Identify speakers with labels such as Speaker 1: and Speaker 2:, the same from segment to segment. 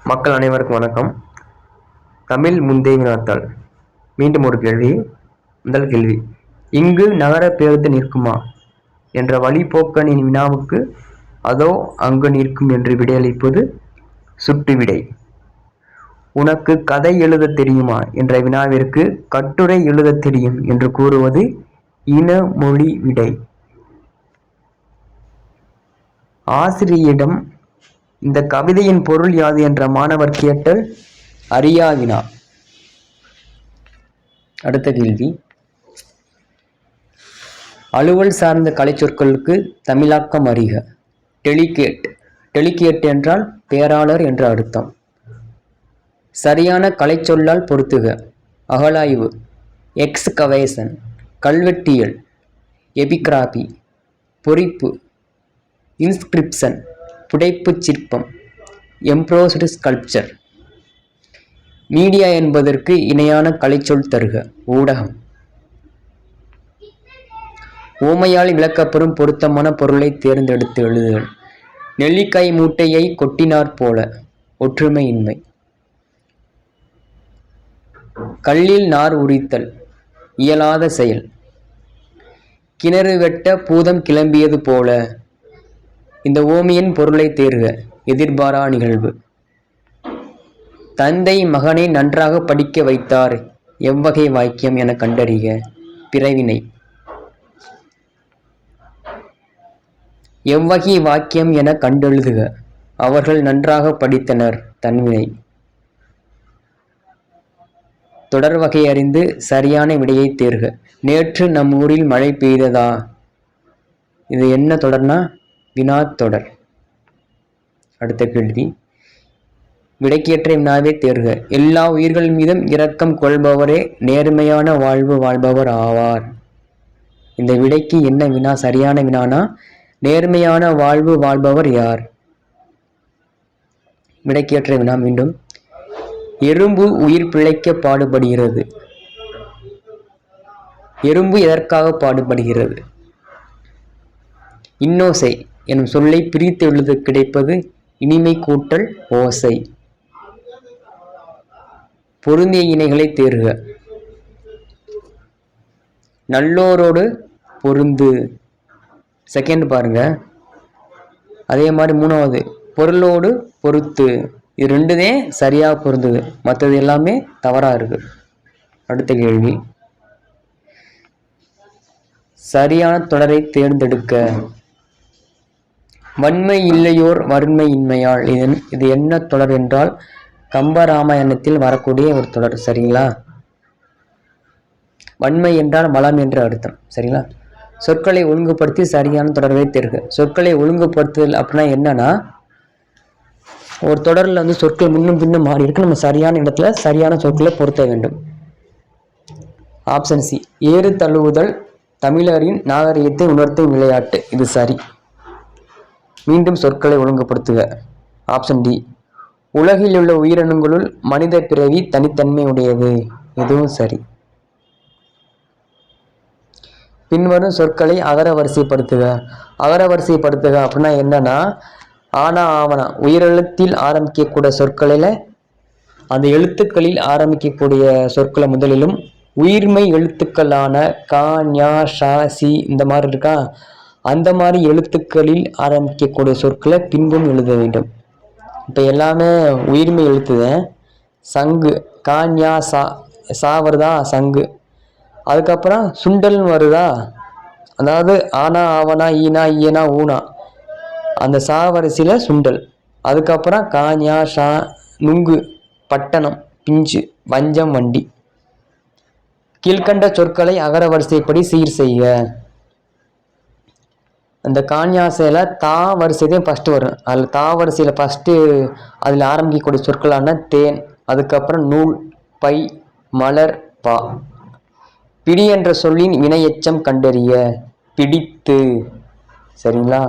Speaker 1: மக்கள் அனைவருக்கும் வணக்கம். தமிழ் முந்தைய வினாத்தாள். மீண்டும் ஒரு கேள்வி. முதல் கேள்வி, இங்கு நகர பேருந்து நிற்குமா என்ற வழிபோக்கனின் வினாவுக்கு அதோ அங்கு நிற்கும் என்று விடையளிப்பது சுட்டு விடை. உனக்கு கதை எழுத தெரியுமா என்ற வினாவிற்கு கட்டுரை எழுத தெரியும் என்று கூறுவது இனமொழி விடை. ஆசிரியரிடம் இந்த கவிதையின் பொருள் யாது என்ற மாணவர் கேட்டல் அறியா வினா. அடுத்த கேள்வி, அலுவல் சார்ந்த கலை சொற்களுக்கு தமிழாக்கம் அறிக. டெலிகேட். டெலிகேட் என்றால் பேராளர் என்று அர்த்தம். சரியான கலை சொல்லால் பொருத்துக. அகழாய்வு, எக்ஸ்கவேஷன். கல்வெட்டியல், எபிகிராபி. பொறிப்பு, இன்ஸ்கிரிப்ஷன். புடைப்புச் சிற்பம், எம்ப்ரோஸ்டு ஸ்கல்ப்சர். மீடியா என்பதற்கு இணையான கலைச்சொல் தருக. ஊடகம். ஓமையால் விளக்கப்பெறும் பொருத்தமான பொருளை தேர்ந்தெடுத்து எழுதுதல். நெல்லிக்காய் மூட்டையை கொட்டினாற் போல. ஒற்றுமையின்மை. கல்லில் நார் உரித்தல், இயலாத செயல். கிணறு வெட்ட பூதம் கிளம்பியது போல. இந்த ஓமையின் பொருளை தேர்க. எதிர்பாரா நிகழ்வு. தந்தை மகனை நன்றாக படிக்க வைத்தார். எவ்வகை வாக்கியம் என கண்டறிக. பிறவினை. எவ்வகை வாக்கியம் என கண்டெழுதுக. அவர்கள் நன்றாக படித்தனர். தன்வினை. தொடர் வகை அறிந்து சரியான விடையை தேர்க. நேற்று நம் ஊரில் மழை பெய்ததா. இது என்ன தொடர்னா வினா தொடர். அடுத்த கேள்வி, விடைக்கேற்ற வினாவை தேர்க. எல்லா உயிர்கள் மீதும் இரக்கம் கொள்பவரே நேர்மையான வாழ்வு வாழ்பவர் ஆவார். இந்த விடைக்கு என்ன வினா சரியான வினானா நேர்மையான வாழ்வு வாழ்பவர் யார்? விடைக்கேற்ற வினா மீண்டும். எறும்பு உயிர் பிழைக்க பாடுபடுகிறது. எறும்பு எதற்காக பாடுபடுகிறது? இன்னோசை எனும் சொல்லை பிரித்து எழுத கிடைப்பது இனிமை கூட்டல் ஓசை. பொருந்திய இணைகளை தேர்க. நல்லோரோடு பொருந்து. செகண்ட் பாருங்க. அதே மாதிரி மூணாவது பொருளோடு பொறுத்து. இது ரெண்டுதே சரியா பொருந்தது, மற்றது எல்லாமே தவறா இருக்கு. அடுத்த கேள்வி, சரியான தொடரை தேர்ந்தெடுக்க. வன்மை இல்லையோர் வறுமை இன்மையால். இது என்ன தொடர் என்றால் கம்பராமாயணத்தில் வரக்கூடிய ஒரு தொடர். சரிங்களா? வன்மை என்றால் மலம் என்று அர்த்தம். சரிங்களா? சொற்களை ஒழுங்குபடுத்தி சரியான தொடர்களை தேர்க. சொற்களை ஒழுங்குபடுத்துதல் அப்படின்னா என்னன்னா, ஒரு தொடரில் வந்து சொற்கள் முன்னும் பின்னும் மாறி இருக்கு. நம்ம சரியான இடத்துல சரியான சொற்களை பொருத்த வேண்டும். ஆப்ஷன் சி, ஏறு தழுவுதல் தமிழரின் நாகரிகத்தை உணர்த்தும் விளையாட்டு. இது சரி. மீண்டும் சொற்களை ஒழுங்குபடுத்துக. ஆப்ஷன் டி, உலகில் உள்ள உயிரினங்களுள் மனித பிறவி தனித்தன்மை உடையது. இதுவும் சரி. பின்வரும் சொற்களை அகர வரிசைப்படுத்துக. அகர வரிசைப்படுத்துக அப்படின்னா என்னன்னா, ஆனா ஆவணா உயிரெழுத்தில் ஆரம்பிக்கக்கூடிய சொற்களில் அந்த எழுத்துக்களில் ஆரம்பிக்கக்கூடிய சொற்களை முதலிலும், உயிர்மை எழுத்துக்களான கா ஞா ஷா சி இந்த மாதிரி இருக்கா, அந்த மாதிரி எழுத்துக்களில் ஆரம்பிக்கக்கூடிய சொற்களை பின்பும் எழுத வேண்டும். இப்போ எல்லாமே உயிர்மை எழுத்துதான். சங்கு கா ஞா சா, சா வருதா சங்கு. அதுக்கப்புறம் சுண்டல்னு வருதா, அதாவது ஆனா ஆவனா ஈனா ஈனா ஊனா, அந்த சா வரிசையில் சுண்டல். அதுக்கப்புறம் கா ஞா ஷா நுங்கு, பட்டணம், பிஞ்சு, வஞ்சம், வண்டி. கீழ்கண்ட சொற்களை அகர வரிசைப்படி சீர் செய்க. அந்த கான்யாசையில் தா வரிசைதான் ஃபஸ்ட்டு வரும். அதில் தா வரிசையில் ஃபஸ்ட்டு அதில் ஆரம்பிக்கக்கூடிய சொற்களான தேன், அதுக்கப்புறம் நூல், பை, மலர், பா. பிடி என்ற சொல்லின் வினை எச்சம் கண்டறிய. பிடித்து. சரிங்களா?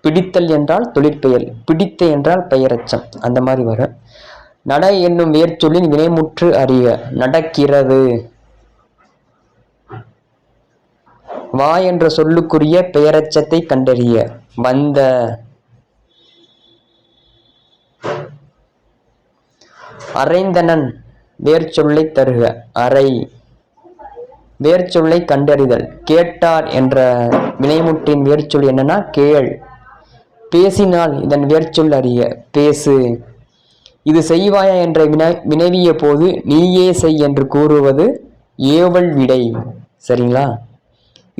Speaker 1: பிடித்தல் என்றால் தொழிற்பெயர், பிடித்த என்றால் பெயரச்சம், அந்த மாதிரி வரும். நட என்னும் வேர்ச்சொல்லின் வினைமுற்று அறிக. நடக்கிறது. வா என்ற சொல்லுக்குரிய பெயரச்சத்தை கண்டறிய. வந்த. அறைந்தனன் வேர்ச்சொல்லை தருக. அறை வேர்ச்சொல்லை கண்டறிதல். கேட்டார் என்ற வினைமுற்றின் வேர்ச்சொல் என்னன்னா கேள். பேசினால் இதன் வேர்ச்சொல் அறிய. பேசு. இது செய்வாயா என்ற வினவிய போது நீயே செய் என்று கூறுவது ஏவல் விடை. சரிங்களா?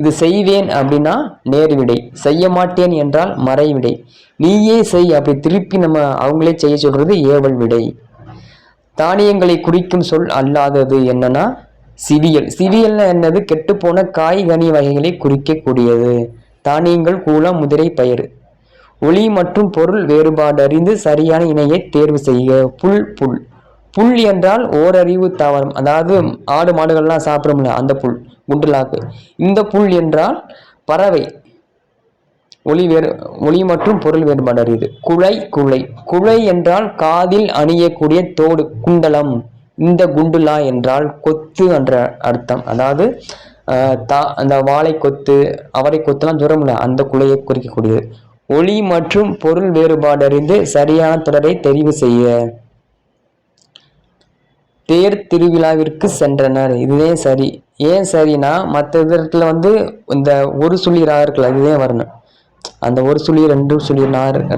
Speaker 1: இது செய்வேன் அப்படின்னா நேர் விடை. செய்ய மாட்டேன் என்றால் மறை விடை. நீயே செய் அப்படி திருப்பி நம்ம அவங்களே செய்ய சொல்றது ஏவல் விடை. தானியங்களை குறிக்கும் சொல் அல்லாதது என்னன்னா சிவியல். சிவியல்னா என்னது? கெட்டுப்போன காய் கனி வகைகளை குறிக்கக்கூடியது. தானியங்கள், கூலம், முதிரை, பயிர். ஒளி மற்றும் பொருள் வேறுபாடு அறிந்து சரியான இணையை தேர்வு செய்க. புல். புல் புல் என்றால் ஓரறிவு தாவரம், அதாவது ஆடு மாடுகள்லாம் சாப்பிடும்ல அந்த புல், குண்டுலாக்கு. இந்த புல் என்றால் பறவை. ஒளி மற்றும் பொருள் வேறுபாடு அறியுது. குழை. குழை குழை என்றால் காதில் அணியக்கூடிய தோடு, குண்டலம். இந்த குண்டுலா என்றால் கொத்து என்ற அர்த்தம், அதாவது அந்த வாழை கொத்து, அவரை கொத்துலாம் தூரம்ல அந்த குழையை குறிக்கக்கூடியது. ஒளி மற்றும் பொருள் வேறுபாடு அறிந்து சரியான தொடரை தெரிவு செய்ய. தேர் திருவிழாவிற்கு சென்றனர். இதுவே சரி. ஏன் சரினா மற்ற இடத்துல இந்த ஒரு சொல்லி ரா இருக்குல்ல, இதுவே வரணும். அந்த ஒரு சொல்லி ரெண்டு சொல்லி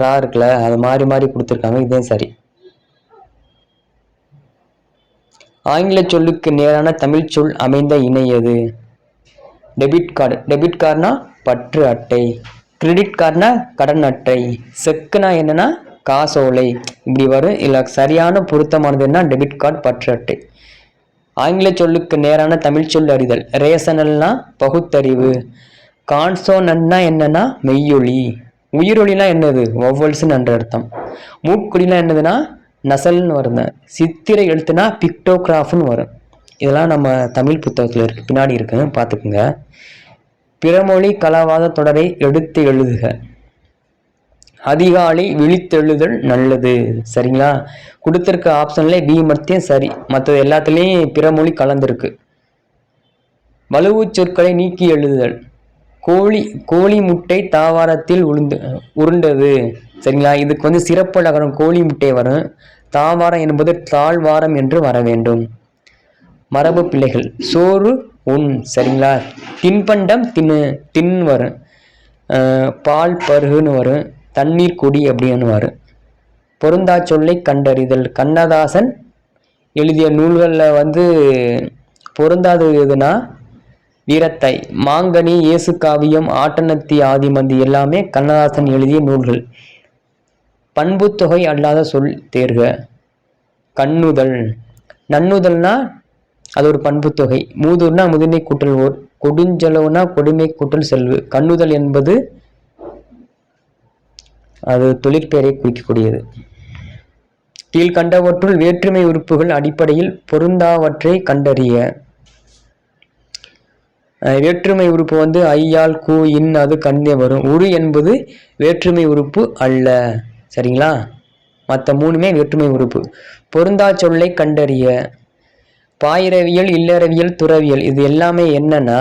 Speaker 1: ரா இருக்குல்ல, அது மாறி மாறி கொடுத்துருக்காங்க. இதே சரி. ஆங்கில சொல்லுக்கு நேரான தமிழ் சொல் அமைந்த இணையது. Debit card. டெபிட் கார்டுனா பற்று அட்டை. கிரெடிட் கார்டுனா கடன் அட்டை. செக்குனா என்னன்னா காசோலை. இப்படி வரும். இல்லை சரியான பொருத்தமானது என்ன? டெபிட் கார்டு, பற்று அட்டை. ஆங்கில சொல்லுக்கு நேரான தமிழ் சொல் அறிதல். ரேசனல்னா பகுத்தறிவு. கான்சோனன்னா என்னன்னா மெய்யொலி. உயிரொலினா என்னது? வவ்வல்ஸ்ன்னு என்ற அர்த்தம். மூக்குடினா என்னதுன்னா நசல்னு வருங்க. சித்திரை எழுத்துனா பிக்டோகிராஃப்னு வரும். இதெல்லாம் நம்ம தமிழ் புத்தகத்தில் இருக்கு, பின்னாடி இருக்கு, பார்த்துக்குங்க. பிறமொழி கலவாத தொடரை எடுத்து எழுதுக. அதிகாலை விழித்தெழுதல் நல்லது. சரிங்களா? கொடுத்துருக்க ஆப்ஷன்ல பி மட்டும் சரி, மற்றது எல்லாத்துலேயும் பிறமொழி கலந்துருக்கு. வலுவு சொற்களை நீக்கி எழுதுதல். கோழி முட்டை தாவாரத்தில் உருண்டது. சரிங்களா? இதுக்கு சிறப்பழகரம் கோழி முட்டை வரும். தாவாரம் என்பது தாழ்வாரம் என்று வர வேண்டும். மரபு பிள்ளைகள். சோறு உண். சரிங்களா? தின்பண்டம் தின் வரும். பால் பருகுன்னு வரும். தண்ணீர் குடி அப்படின்னு வரும். பொருந்தா சொல்லை கண்டறிதல். கண்ணதாசன் எழுதிய நூல்களில் பொருந்தாதது எதுனா வீரத்தாய், மாங்கனி, இயேசு காவியம், ஆட்டனத்தி ஆதிமந்தி எல்லாமே கண்ணதாசன் எழுதிய நூல்கள். பண்பு தொகை அல்லாத சொல் தேர்க. கண்ணுதல். நன்னுதல்னா அது ஒரு பண்பு தொகை. மூதூர்னா முதுமை கூட்டல் ஓர். கொடுஞ்செலவுனா கொடுமை கூட்டல் செல்வு. கண்ணுதல் என்பது அது தொழிற்பெயரை குறிக்கக்கூடியது. கீழ்கண்டவற்றுள் வேற்றுமை உறுப்புகள் அடிப்படையில் பொருந்தாவற்றை கண்டறிய. வேற்றுமை உறுப்பு ஐயால் கூ இன் அது கண்டே வரும். உரு என்பது வேற்றுமை உறுப்பு அல்ல. சரிங்களா? மற்ற மூணுமே வேற்றுமை உறுப்பு. பொருந்தா சொல்லை கண்டறிய. பாயிரவியல், இல்லறவியல், துறவியல் இது எல்லாமே என்னன்னா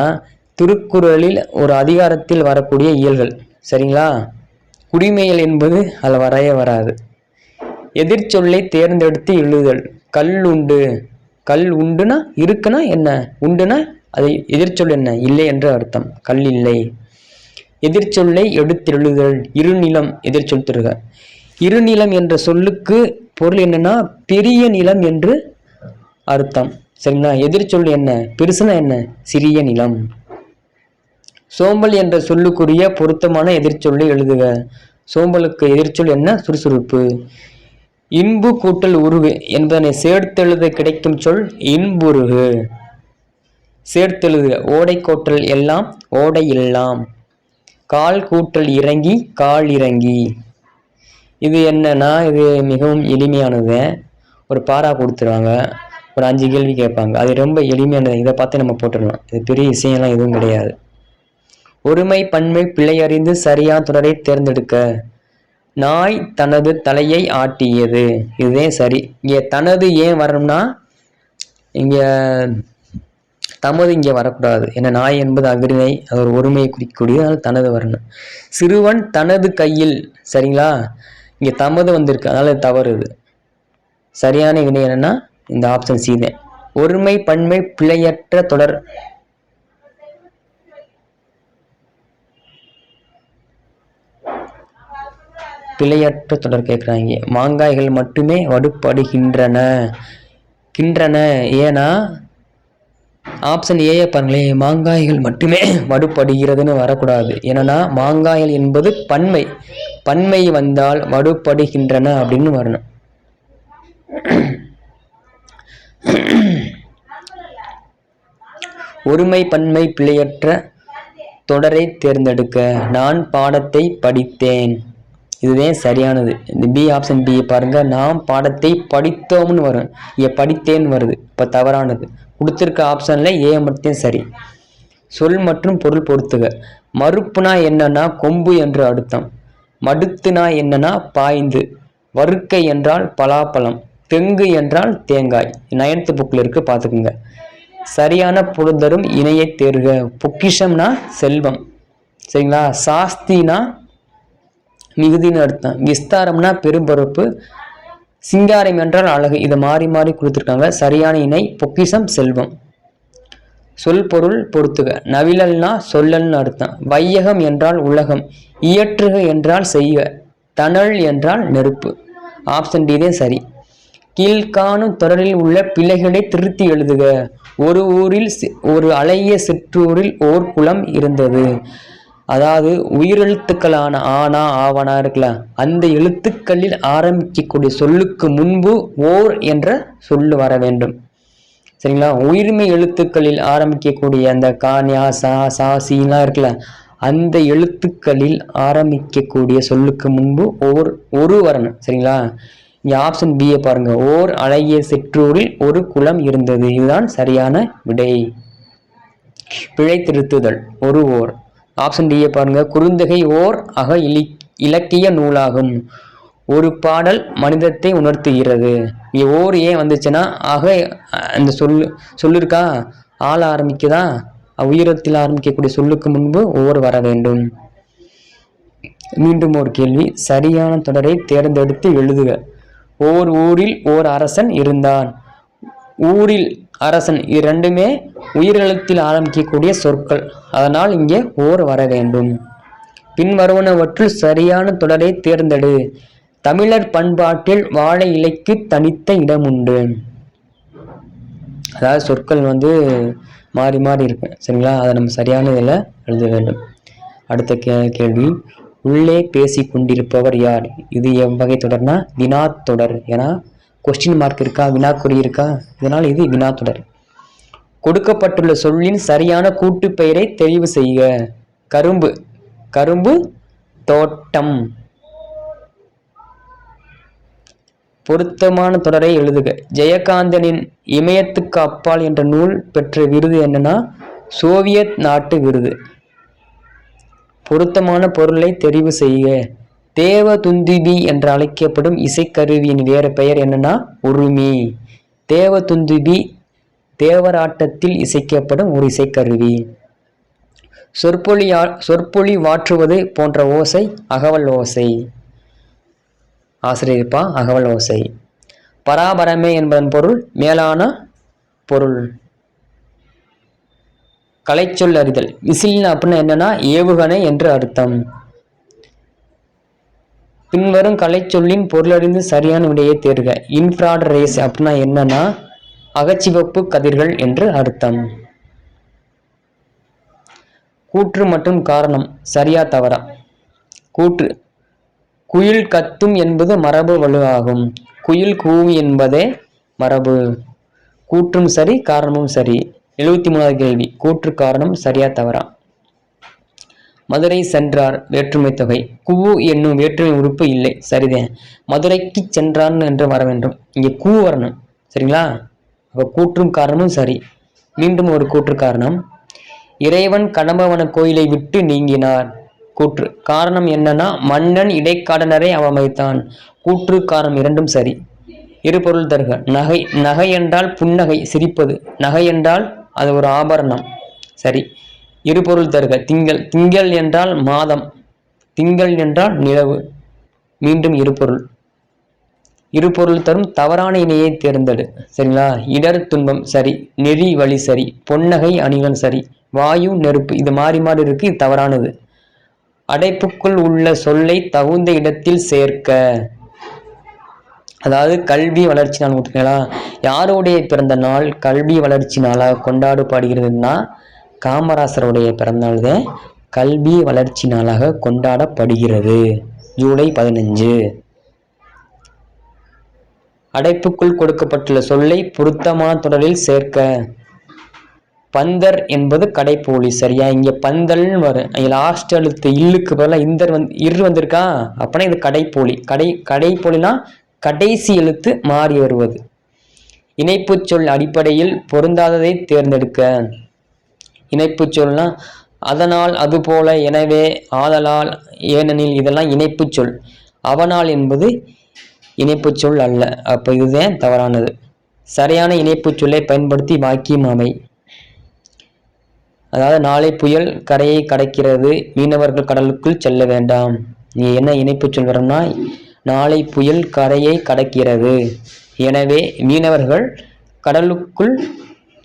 Speaker 1: திருக்குறளில் ஒரு அதிகாரத்தில் வரக்கூடிய இயல்கள். சரிங்களா? குடிமையல் என்பது அதில் வரைய வராது. எதிர்ச்சொல்லை தேர்ந்தெடுத்து எழுதுதல். கல் உண்டு. கல் உண்டுனா இருக்குன்னா என்ன? உண்டுனா அது எதிர்ச்சொல் என்ன? இல்லை என்ற அர்த்தம். கல் இல்லை. எதிர்ச்சொல்லை எடுத்து எழுதுதல். இருநிலம் எதிர்ச்சொல் தருக. இருநிலம் என்ற சொல்லுக்கு பொருள் என்னன்னா பெரிய நிலம் என்று அர்த்தம். சரிங்களா? எதிர்ச்சொல் என்ன? பெருசுனா என்ன? சிறிய நிலம். சோம்பல் என்ற சொல்லுக்குரிய பொருத்தமான எதிர்ச்சொல்லை எழுதுக. சோம்பலுக்கு எதிர்ச்சொல் என்ன? சுறுசுறுப்பு. இன்பு கூட்டல் உருகு என்பதனை சேர்த்தெழுத கிடைக்கும் சொல் இன்புருகு. சேர்த்தெழுதுக. ஓடை கோட்டல் எல்லாம், ஓடை எல்லாம். கால் கூட்டல் இறங்கி, கால் இறங்கி. இது என்னன்னா இது மிகவும் எளிமையானது. ஒரு பாரா கொடுத்துருவாங்க, ஒரு 5 கேள்வி கேட்பாங்க. அது ரொம்ப எளிமையானது. இதை பார்த்து நம்ம போட்டுடலாம். இது பெரிய விஷயம்லாம் எதுவும் கிடையாது. ஒருமை பன்மை பிழை அறிந்து சரியான தொடரை தேர்ந்தெடுக்க. நாய் தனது தலையை ஆட்டியது. இதுவே சரி. இங்கே தனது ஏன் வரணும்னா இங்கே தமது இங்கே வரக்கூடாது. ஏன்னா நாய் என்பது அகிரிணை, அது ஒரு ஒருமையை குறிக்கக்கூடியது. அதனால் தனது வரணும். சிறுவன் தனது கையில். சரிங்களா? இங்கே தமது வந்திருக்கு, அதனால தவறு. இது சரியான விடை என்னன்னா இந்த ஆப்ஷன் சி தான். ஒருமை பன்மை பிழையற்ற தொடர் கேட்குறாங்க. மாங்காய்கள் மட்டுமே வடுப்படுகின்றன. ஏன்னா ஆப்ஷன் ஏயை பாருங்களேன், மாங்காய்கள் மட்டுமே வடுப்படுகிறதுன்னு வரக்கூடாது. ஏன்னா மாங்காய்கள் என்பது பன்மை வந்தால் வடுப்படுகின்றன அப்படின்னு வரணும். ஒருமை பன்மை பிழையற்ற தொடரை தேர்ந்தெடுக்க. நான் பாடத்தை படித்தேன். இதுதான் சரியானது. இந்த பி ஆப்ஷன் பி பாருங்க, நாம் பாடத்தை படித்தோம்னு வரும், இங்கே படித்தேன்னு வருது, இப்போ தவறானது. கொடுத்துருக்க ஆப்ஷன்ல ஏ மட்டும் சரி. சொல் மற்றும் பொருள் பொறுத்துக. மறுப்புனா என்னன்னா கொம்பு என்று அர்த்தம். மடுத்துனா என்னன்னா பாய்ந்து. வறுக்கை என்றால் பலாப்பழம். தெங்கு என்றால் தேங்காய். 9th புக்கில் இருக்கு, பார்த்துக்குங்க. சரியான பொருந்தரும் இணையை தேர்க. பொக்கிஷம்னா செல்வம், சரிங்களா. சாஸ்தினா மிகுதின்னு அர்த்தம். விஸ்தாரம்னா பெரும்பொறுப்பு. சிங்காரம் என்றால் அழகு. இதை மாறி மாறி கொடுத்துருக்காங்க. சரியான இணை பொக்கிஷம் செல்வம். சொல் பொருள் பொறுத்துக. நவிழல்னா சொல்லல்னு அர்த்தம். வையகம் என்றால் உலகம். இயற்றுக என்றால் செய்க. தணல் என்றால் நெருப்பு. ஆப்ஷன் டி தான் சரி. கீழ்காணும் தொடரில் உள்ள பிழைகளை திருத்தி எழுதுக. ஒரு ஊரில் ஒரு அழகிய சிற்றூரில் ஓர் குளம் இருந்தது. அதாவது உயிரெழுத்துக்களான ஆனா ஆவனா இருக்குல்ல, அந்த எழுத்துக்களில் ஆரம்பிக்கக்கூடிய சொல்லுக்கு முன்பு ஓர் என்ற சொல்லு வர வேண்டும், சரிங்களா. உயிர்மை எழுத்துக்களில் ஆரம்பிக்கக்கூடிய அந்த கான்யா சா சா சீலாம் இருக்குல்ல, அந்த எழுத்துக்களில் ஆரம்பிக்கக்கூடிய சொல்லுக்கு முன்பு ஒரு வரணும், சரிங்களா. இங்கே ஆப்ஷன் பியை பாருங்க, ஓர் அழகிய சிற்றூரில் ஒரு குளம் இருந்தது. இதுதான் சரியான விடை. பிழை திருத்துதல் ஒரு ஓர். ஆப்ஷன் டியை பாருங்க, குறுந்தொகை ஓர் அக இலக்கிய நூலாகும். ஒரு பாடல் மனிதத்தை உணர்த்துகிறது. இங்கே ஓர் ஏன் வந்துச்சுன்னா அக அந்த சொல்லிருக்கா ஆள ஆரம்பிக்குதா, உயிரத்தில் ஆரம்பிக்கக்கூடிய சொல்லுக்கு முன்பு ஓர் வர வேண்டும். மீண்டும் ஒரு கேள்வி, சரியான தொடரை தேர்ந்தெடுத்து எழுதுக. ஓர் ஊரில் ஓர் அரசன் இருந்தான். ஊரில் அரசன் இது ரெண்டுமே உயிரெழுத்தில் ஆரம்பிக்கக்கூடிய சொற்கள், அதனால் இங்கே ஓர் வர வேண்டும். பின்வருவனவற்றுள் சரியான தொடரை தேர்ந்தெடு. தமிழர் பண்பாட்டில் வாழை இலைக்கு தனித்த இடம் உண்டு. அதாவது சொற்கள் மாறி மாறி இருக்கு, சரிங்களா. அதை நம்ம சரியான இதில் எழுத வேண்டும். அடுத்த கேள்வி, உள்ளே பேசி கொண்டிருப்பவர் யார்? இது எவ்வகை தொடர்னா வினா தொடர். ஏன்னா கொஸ்டின் மார்க் இருக்கா, வினாக்குறி இருக்கா, இதனால் இது வினா தொடர். கொடுக்கப்பட்டுள்ள சொல்லின் சரியான கூட்டு பெயரை தெரிவு செய்க. கரும்பு, கரும்பு தோட்டம். பொருத்தமான தொடரை எழுதுக. ஜெயகாந்தனின் இமயத்துக்கு அப்பால் என்ற நூல் பெற்ற விருது என்னன்னா சோவியத் நாட்டு விருது. பொருத்தமான பொருளை தெரிவு செய்க. தேவதுந்துபி என்று அழைக்கப்படும் இசைக்கருவியின் வேறு பெயர் என்னன்னா உருமி. தேவதுந்துபி தேவராட்டத்தில் இசைக்கப்படும் ஒரு இசைக்கருவி. சொற்பொழி வாற்றுவது போன்ற ஓசை அகவல் ஓசை. ஆசிரியப்பா அகவல் ஓசை. பராபரமே என்பதன் பொருள் மேலான பொருள். கலைச்சொல் அறிதல். விசில் அப்படின்னா என்னன்னா ஏவுகணை என்று அர்த்தம். பின்வரும் கலைச்சொல்லின் பொருளறிந்து சரியான விடையை தேர்க. இன்ஃப்ராட் ரேஸ் அப்படின்னா என்னன்னா அகச்சிவப்பு கதிர்கள் என்று அர்த்தம். கூற்று மற்றும் காரணம் சரியா தவறா? கூற்று, குயில் கத்தும் என்பது மரபு வலு ஆகும். குயில் கூவி என்பதே மரபு. கூற்றும் சரி, காரணமும் சரி. 73வது கேள்வி, கூற்று காரணம் சரியா தவறா? மதுரை சென்றார் வேற்றுமை தொகை. கூ என்னும் வேற்றுமை உறுப்பு இல்லை, சரிதான். மதுரைக்கு சென்றான் என்று வர வேண்டும், இங்கே கூ வரணும், சரிங்களா. அப்போ கூற்றும் காரணமும் சரி. மீண்டும் ஒரு கூற்று காரணம், இறைவன் கடம்பவன கோயிலை விட்டு நீங்கினார். கூற்று காரணம் என்னன்னா மன்னன் இடைக்காடனரை அவமதித்தான். கூற்று காரணம் இரண்டும் சரி. இரு பொருள் தருக. நகை, நகை என்றால் புன்னகை சிரிப்பது. நகை என்றால் அது ஒரு ஆபரணம், சரி. இரு பொருள் தருக. திங்கள், திங்கள் என்றால் மாதம். திங்கள் என்றால் நிலவு. மீண்டும் இரு பொருள். இரு பொருள் தரும் தவறான இணையை தேர்ந்தெடு. சரிங்களா? இடர் துன்பம் சரி, நெறி வழி சரி, பொன்னகை அணிகன் சரி, வாயு நெருப்பு இது மாறி மாறி இருக்கு, இது தவறானது. அடைப்புக்குள் உள்ள சொல்லை தகுந்த இடத்தில் சேர்க்க. அதாவது கல்வி வளர்ச்சி நாள் கொடுத்துருக்கீங்களா? யாருடைய பிறந்த நாள் கல்வி வளர்ச்சி நாளாக கொண்டாடப்படுகிறதுனா காமராசருடைய பிறந்தநாள் தான் கல்வி வளர்ச்சி நாளாக கொண்டாடப்படுகிறது, ஜூலை 15. அடைப்புக்குள் கொடுக்கப்பட்டுள்ள சொல்லை பொருத்தமான தொடரில் சேர்க்க. பந்தர் என்பது கடைப்போலி. சரியா? இங்க பந்தல்னு வரும், லாஸ்ட் எழுத்து இல்லுக்கு பதிலாக இந்தர் இரு வந்திருக்கா, அப்படின்னா இது கடைப்போலி. கடைப்போலினா கடைசி எழுத்து மாறி வருவது. இணைப்பு சொல் அடிப்படையில் பொருந்தாததை தேர்ந்தெடுக்க. இணைப்பு சொல்னா அதனால், அதுபோல, எனவே, ஆதலால், ஏனெனில் இதெல்லாம் இணைப்பு சொல். அவனால் என்பது இணைப்பு சொல் அல்ல, அப்ப இதுதான் தவறானது. சரியான இணைப்பு சொல்லை பயன்படுத்தி வாக்கியம் அமை. அதாவது நாளை புயல் கரையை கடக்கிறது, மீனவர்கள் கடலுக்குள் செல்ல வேண்டாம். நீ என்ன இணைப்பு சொல் வரும்னா நாளை புயல் கரையை கடக்கிறது, எனவே மீனவர்கள் கடலுக்குள்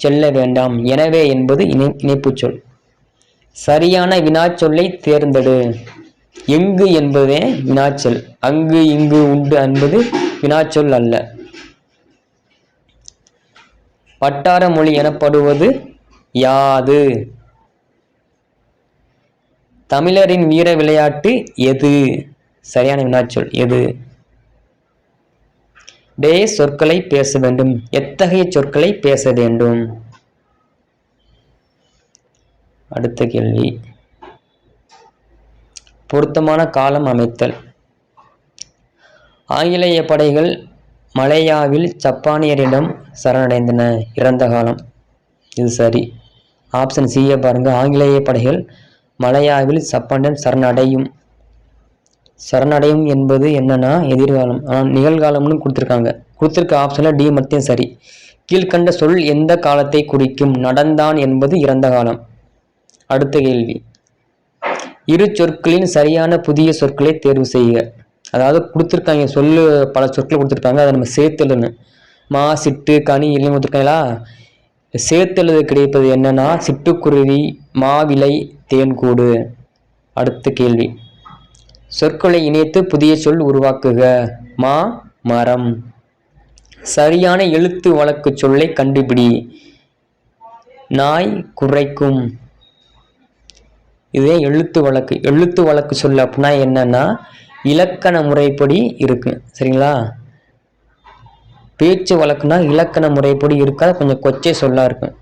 Speaker 1: செல்ல வேண்டாம். எனவே என்பது இணைப்பு சொல். சரியான வினாச்சொல்லை தேர்ந்தெடு. எங்கு என்பதே வினாச்சொல், அங்கு இங்கு உண்டு என்பது வினாச்சொல் அல்ல. வட்டார மொழி எனப்படுவது யாது? தமிழரின் வீர விளையாட்டு எது? சரியான வினாச்சொல் எது? சொற்களை பேச வேண்டும். எத்தகைய சொற்களை பேச வேண்டும்? அடுத்த கேள்வி, பொருத்தமான காலம் அமைத்தல். ஆங்கிலேய படைகள் மலேயாவில் ஜப்பானியரிடம் சரணடைந்தன, இறந்த காலம். இது சரி. ஆப்ஷன் சியை பாருங்க. ஆங்கிலேய படைகள் மலேயாவில் ஜப்பானிடம் சரணடையும் என்பது என்னன்னா எதிர்காலம், ஆனால் நிகழ்காலம்னு கொடுத்துருக்க ஆப்ஷன்ல டி மட்டும் சரி. கீழ்கண்ட சொல் எந்த காலத்தை குறிக்கும்? நடந்தான் என்பது இறந்த காலம். அடுத்த கேள்வி, இரு சொற்களின் சரியான புதிய சொற்களை தேர்வு செய்க. அதாவது கொடுத்துருக்காங்க சொல்லு, பல சொற்கள் கொடுத்துருக்காங்க, அதை நம்ம சேர்த்தெழுதணும். மா, சிட்டு, கனி எல்லாம் கொடுத்துருக்காங்களா? சேர்த்தெழுத கிடைப்பது என்னன்னா சிட்டுக்குருவி, மாவிலை, தேன்கூடு. அடுத்த கேள்வி, சொற்களை இணைத்து புதிய சொல் உருவாக்குக. மா, மரம். சரியான எழுத்து வழக்கு சொல்லை கண்டுபிடி. நாய் குறைக்கும். இதே எழுத்து வழக்கு. எழுத்து வழக்கு சொல் அப்படின்னா என்னன்னா இலக்கண முறைப்படி இருக்கு. சரிங்களா? பேச்சு வழக்குனா இலக்கண முறைப்படி இருக்காது, கொஞ்சம் கொச்சை சொல்லா இருக்கும்.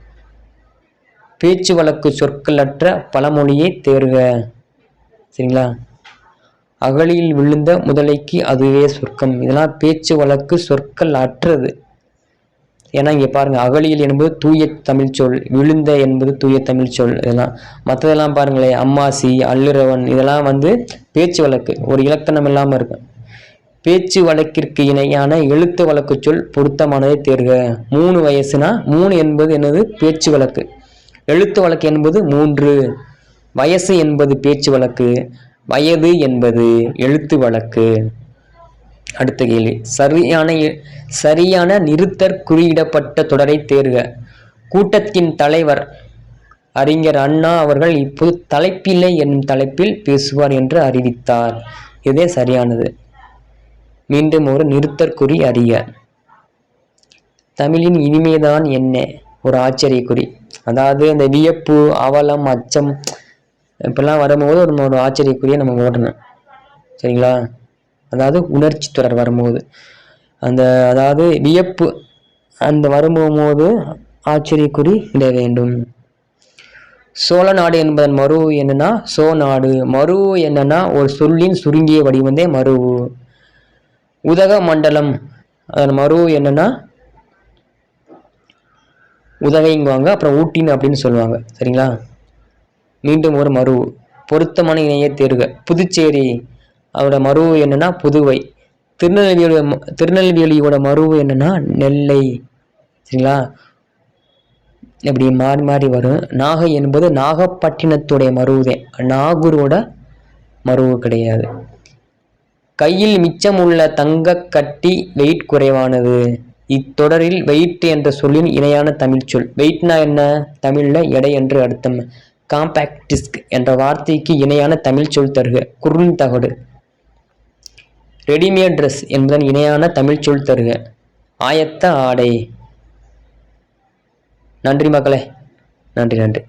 Speaker 1: பேச்சு வழக்கு சொற்களற்ற பழமொழியை தேர்க. சரிங்களா? அகழியில் விழுந்த முதலைக்கு அதுவே சொர்க்கம். இதெல்லாம் பேச்சு வழக்கு சொற்கள் அற்றது. ஏன்னா இங்கே பாருங்க, அகழியில் என்பது தூய தமிழ் சொல், விழுந்த என்பது தூய தமிழ் சொல். இதெல்லாம் மற்றதெல்லாம் பாருங்களேன், அம்மாசி, அல்லுறவன், இதெல்லாம் பேச்சு வழக்கு, ஒரு இலக்கணம் இல்லாமல் இருக்கும். பேச்சு வழக்கிற்கு இணையான எழுத்து வழக்கு சொல் பொருத்தமானதை தேர்க. 3 வயசுனா 3 என்பது என்னது? பேச்சு வழக்கு. எழுத்து வழக்கு என்பது 3. வயசு என்பது பேச்சு வழக்கு, வயது என்பது எழுத்து வழக்கு. அடுத்த கேள்வி, சரியான நிறுத்தற் குறியிடப்பட்ட தொடரை தேர்க. கூட்டத்தின் தலைவர் அறிஞர் அண்ணா அவர்கள் இப்போது தலைப்பில்லை என்னும் தலைப்பில் பேசுவார் என்று அறிவித்தார். இதே சரியானது. மீண்டும் ஒரு நிறுத்தற்குறி அறிக. தமிழின் இனிமைதான் என்ன? ஒரு ஆச்சரியக்குறி. அதாவது இந்த வியப்பு, அவலம், அச்சம் இப்பெல்லாம் வரும்போது ஒரு ஆச்சரியக்குறியை நம்ம ஓடணும். சரிங்களா? அதாவது உணர்ச்சி தொடர் வரும்போது அதாவது வியப்பு அந்த வரும்போது ஆச்சரியக்குறி இட வேண்டும். சோழ நாடு என்பதன் மருவு என்னன்னா சோ நாடு. மருவு என்னன்னா ஒரு சொல்லின் சுருங்கிய வடிவந்தே மருவு. உதக மண்டலம் அதன் மருவு என்னன்னா உதகைங்குவாங்க, அப்புறம் ஊட்டின்னு அப்படின்னு சொல்லுவாங்க. சரிங்களா? மீண்டும் ஒரு மருவு. பொருத்தமான இணையை தேர்க. புதுச்சேரி அதோட மருவு என்னன்னா புதுவை. திருநெல்வேலியோட மருவு என்னன்னா நெல்லை. சரிங்களா? இப்படி மாறி மாறி வரும். நாகை என்பது நாகப்பட்டினத்துடைய மருவுதே, நாகூரோட மருவு கிடையாது. கையில் மிச்சம் உள்ள தங்க கட்டி வெயிட் குறைவானது. இத்தொடரில் வெயிட் என்ற சொல்லின் இணையான தமிழ் சொல். வெயிட்னா என்ன? தமிழ்ல எடை என்று அர்த்தம். காம்பேக்ட் டிஸ்க் என்ற வார்த்தைக்கு இணையான தமிழ் சொல் தருக. குறுந்தகடு. ரெடிமேட் ட்ரெஸ் என்பதன் இணையான தமிழ் சொல் தருக. ஆயத்த ஆடை. நன்றி மக்களே. நன்றி.